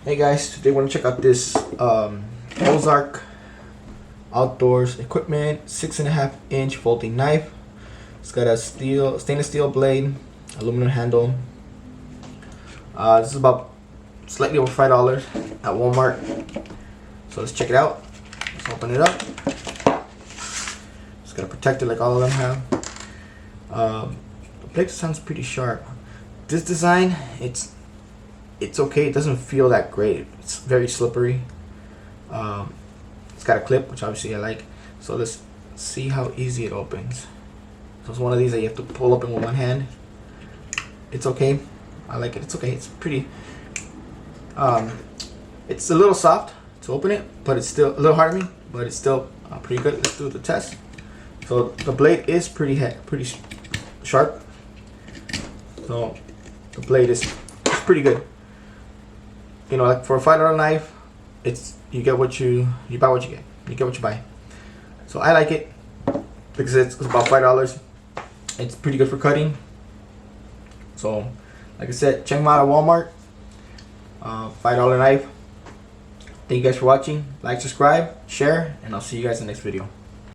Hey guys, today we're gonna check out this Ozark outdoors equipment 6.5-inch folding knife. It's got a stainless steel blade, aluminum handle. This is about slightly over $5 at Walmart. So let's check it out. Let's open it up. It's got a protector like all of them have. The blade sounds pretty sharp. This design, it's okay. It doesn't feel that great. It's very slippery. It's got a clip, which obviously I like. So let's see how easy it opens. So it's one of these that you have to pull open with one hand. It's okay. I like it. It's okay. It's pretty. It's a little soft to open it, but it's still a little hard on me. But it's still pretty good. Let's do the test. So the blade is pretty sharp. So the blade is pretty good. You know, like for a $5 knife, you buy what you get. You get what you buy. So I like it because it's about $5. It's pretty good for cutting. So, like I said, check them out at Walmart. $5 knife. Thank you guys for watching. Like, subscribe, share, and I'll see you guys in the next video.